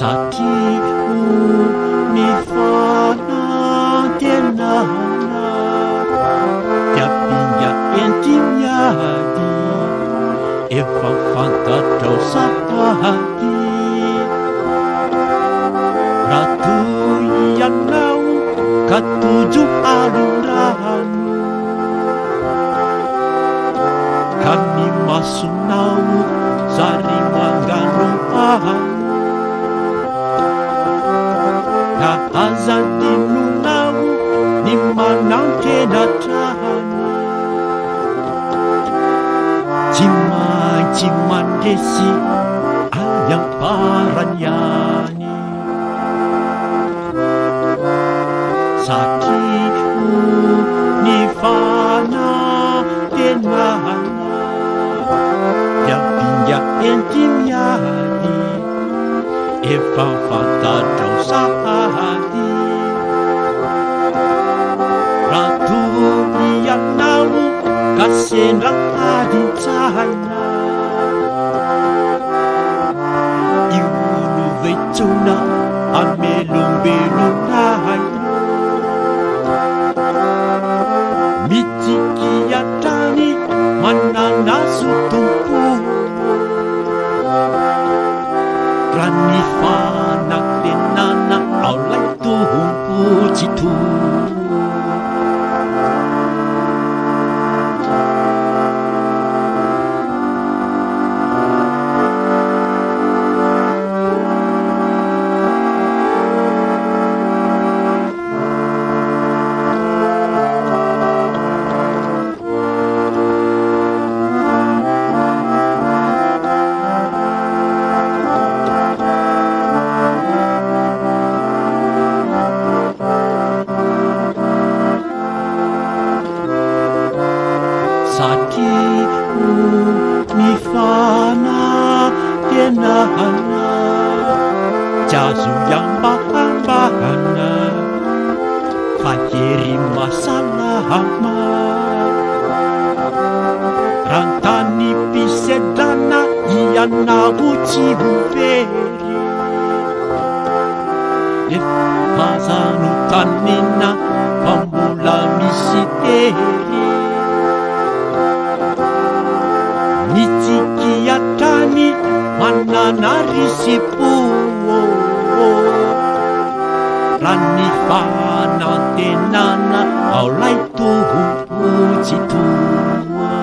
Satria ny fanantenana tiapinga entimiady efa fantatrao sahady raha toy ianao ka tojo alondrano ka ny masonao zary mangano ano ka azadinonao ny manankenatrano tsy maintsy mandresy any amparany any satria ny fanantenana tiapinga entimiady efa fantatrao sahady raha toy ianao ka sendra adintsaina iolo vetsona amelombelonaino mitiky atrany mananaso tompo raha ny fanantenana ao lay tompo tsy to satria ny fanantenana tsy azo iambahambahana fa hery masalama raha tany mpisedrana ianao tsy ho very efa zanotanena fa mbola misy tery mitiky atrany manana risipo raha ny fanantenana ao lay tompo tsy toa